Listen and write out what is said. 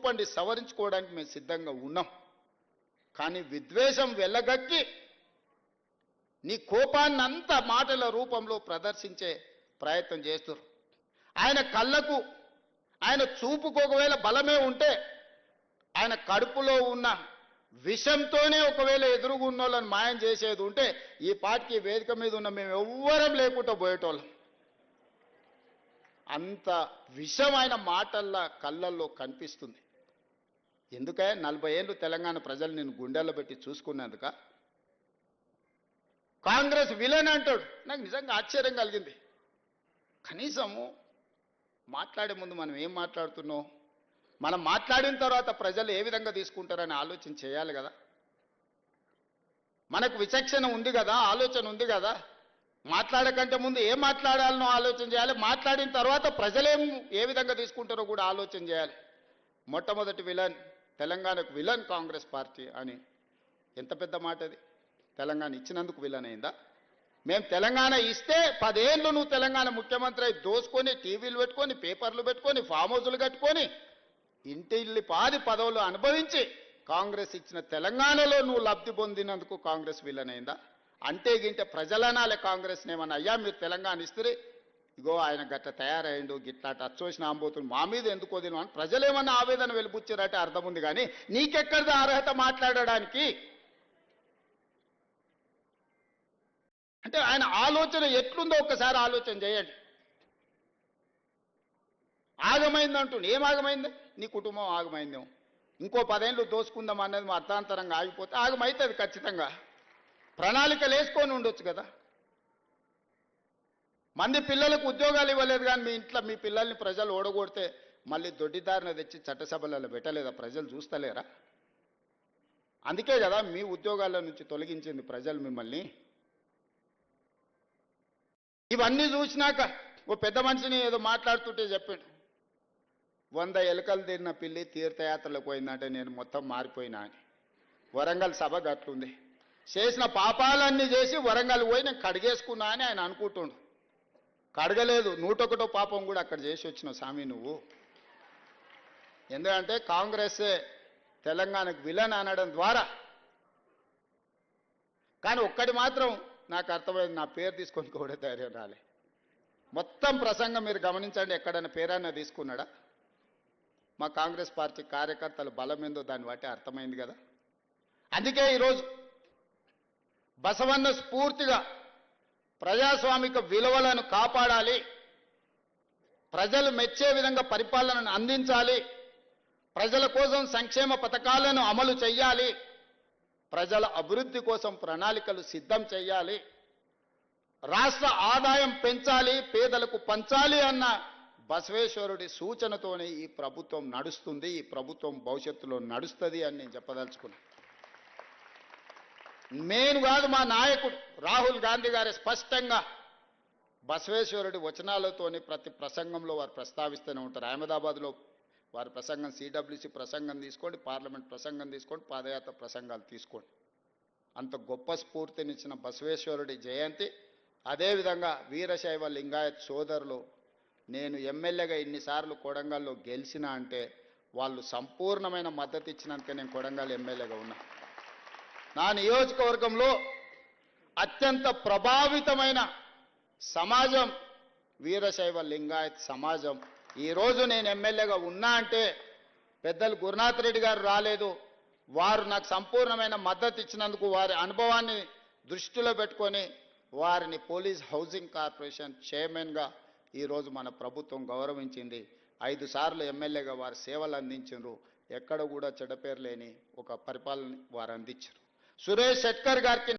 చెప్పండి, సవరించుకోవడానికి మేము సిద్ధంగా ఉన్నాం. కానీ విద్వేషం వెళ్ళగక్కి నీ కోపాన్ని అంతా మాటల రూపంలో ప్రదర్శించే ప్రయత్నం చేస్తారు. ఆయన కళ్ళకు ఆయన చూపుకు ఒకవేళ బలమే ఉంటే ఆయన కడుపులో ఉన్న విషంతోనే ఒకవేళ ఎదురుగున్న వాళ్ళని మాయం చేసేది ఉంటే ఈ పాటికి వేదిక మీద ఉన్న మేము ఎవ్వరం లేకుండా పోయేటోళ్ళం. అంత విషం ఆయన మాటల్లో కళ్ళల్లో కనిపిస్తుంది. ఎందుకే 40 ఏళ్ళు తెలంగాణ ప్రజలు నేను గుండెల్లో పెట్టి చూసుకున్నందుక కాంగ్రెస్ విలన్ అంటాడు. నాకు నిజంగా ఆశ్చర్యం కలిగింది. కనీసము మాట్లాడే ముందు మనం ఏం మాట్లాడుతున్నాం, మనం మాట్లాడిన తర్వాత ప్రజలు ఏ విధంగా తీసుకుంటారని ఆలోచన చేయాలి కదా. మనకు విచక్షణ ఉంది కదా, ఆలోచన ఉంది కదా. మాట్లాడకంటే ముందు ఏం మాట్లాడాలనో ఆలోచన చేయాలి, మాట్లాడిన తర్వాత ప్రజలేం ఏ విధంగా తీసుకుంటారో కూడా ఆలోచన చేయాలి. మొట్టమొదటి విలన్ తెలంగాణకు విలన్ కాంగ్రెస్ పార్టీ అని ఎంత పెద్ద మాట అది. తెలంగాణ ఇచ్చినందుకు విలన్ అయిందా? మేము తెలంగాణ ఇస్తే 10 ఏళ్ళు నువ్వు తెలంగాణ ముఖ్యమంత్రి అయి దోసుకొని టీవీలు పెట్టుకొని పేపర్లు పెట్టుకొని ఫామ్ హౌజులు కట్టుకొని ఇంటిల్లి పాది పదవులు అనుభవించి కాంగ్రెస్ ఇచ్చిన తెలంగాణలో నువ్వు లబ్ధి పొందినందుకు కాంగ్రెస్ విలన్ అయిందా? అంటే గింటే ప్రజలనాలే కాంగ్రెస్ ఏమన్నా అయ్యా మీరు తెలంగాణ ఇస్తే ఇగో ఆయన గట్ట తయారయ్యిండు గిట్లా అచ్చోసిన ఆంబోతులు మా మీద ఎందుకు వదిలిన అని ప్రజలేమన్నా ఆవేదన వెలుపుచ్చారంటే అర్థం ఉంది. కానీ నీకెక్కడిది అర్హత మాట్లాడడానికి? అంటే ఆయన ఆలోచన ఎట్లుందో ఒక్కసారి ఆలోచన చేయండి. ఆగమైందంటుండు. ఏం ఆగమైంది? నీ కుటుంబం ఆగమైందేమో. ఇంకో 10 ఏళ్ళు దోసుకుందాం అన్నది మా అర్థాంతరంగా ఆగిపోతే ఆగమైతుంది ఖచ్చితంగా. ప్రణాళికలు వేసుకొని ఉండొచ్చు కదా. మంది పిల్లలకు ఉద్యోగాలు ఇవ్వలేదు కానీ మీ ఇంట్లో మీ పిల్లల్ని ప్రజలు ఓడగొడితే మళ్ళీ దొడ్డిదారిన తెచ్చి చట్టసభలలో పెట్టలేదా? ప్రజలు చూస్తలేరా? అందుకే కదా మీ ఉద్యోగాల నుంచి తొలగించింది ప్రజలు మిమ్మల్ని. ఇవన్నీ చూసినాక ఓ పెద్ద మనిషిని ఏదో మాట్లాడుతుంటే చెప్పాడు, 100 ఎలుకలు తిన్న పిల్లి తీర్థయాత్రలకు పోయిందంటే నేను మొత్తం మారిపోయినా అని. వరంగల్ సభ గట్లుంది. చేసిన పాపాలన్నీ చేసి వరంగల్ పోయి నేను కడిగేసుకున్నా అని ఆయన అనుకుంటుండు. కడగలేదు, 101వ పాపం కూడా అక్కడ చేసి వచ్చిన స్వామి నువ్వు. ఎందుకంటే కాంగ్రెసే తెలంగాణకు విలన్ అనడం ద్వారా. కానీ ఒక్కటి మాత్రం నాకు అర్థమైంది, నా పేరు తీసుకొని కూడా ధైర్యం రాలే. మొత్తం ప్రసంగం మీరు గమనించండి, ఎక్కడైనా పేరన్నా తీసుకున్నాడా? మా కాంగ్రెస్ పార్టీ కార్యకర్తల బలం ఏందో దాన్ని బట్టి అర్థమైంది కదా. అందుకే ఈరోజు బసవన్న స్ఫూర్తిగా ప్రజాస్వామిక విలువలను కాపాడాలి, ప్రజలు మెచ్చే విధంగా పరిపాలనను అందించాలి, ప్రజల కోసం సంక్షేమ పథకాలను అమలు చేయాలి, ప్రజల అభివృద్ధి కోసం ప్రణాళికలు సిద్ధం చేయాలి, రాష్ట్ర ఆదాయం పెంచాలి, పేదలకు పంచాలి అన్న బసవేశ్వరుడి సూచనతోనే ఈ ప్రభుత్వం నడుస్తుంది, ఈ ప్రభుత్వం భవిష్యత్తులో నడుస్తుంది అని నేను చెప్పదలుచుకున్నాను. నేను కాదు, మా నాయకుడు రాహుల్ గాంధీ గారి స్పష్టంగా బసవేశ్వరుడి వచనాలతోని ప్రతి ప్రసంగంలో వారు ప్రస్తావిస్తూనే ఉంటారు. అహ్మదాబాద్లో వారి ప్రసంగం, సిడబ్ల్యూసి ప్రసంగం తీసుకోండి, పార్లమెంట్ ప్రసంగం తీసుకోండి, పాదయాత్ర ప్రసంగాలు తీసుకోండి. అంత గొప్ప స్ఫూర్తినిచ్చిన బసవేశ్వరుడి జయంతి. అదేవిధంగా వీరశైవ లింగాయత్ సోదరులు, నేను ఎమ్మెల్యేగా ఇన్నిసార్లు కొడంగల్లో గెలిచినా అంటే వాళ్ళు సంపూర్ణమైన మద్దతు ఇచ్చినందుకే నేను కొడంగల్ ఎమ్మెల్యేగా ఉన్నా. నా నియోజకవర్గంలో అత్యంత ప్రభావితమైన సమాజం వీరశైవ లింగాయత్ సమాజం. ఈరోజు నేను ఎమ్మెల్యేగా ఉన్నా అంటే పెద్దలు గురునాథ్ రెడ్డి గారు రాలేదు, వారు నాకు సంపూర్ణమైన మద్దతు ఇచ్చినందుకు వారి అనుభవాన్ని దృష్టిలో పెట్టుకొని వారిని పోలీస్ హౌసింగ్ కార్పొరేషన్ చైర్మన్గా ఈరోజు మన ప్రభుత్వం గౌరవించింది. 5 సార్లు ఎమ్మెల్యేగా వారు సేవలు అందించారు. ఎక్కడ కూడా చెడ్డ పేరు లేని ఒక పరిపాలన వారు అందించారు. సురేష్ శెట్కర్ గారికి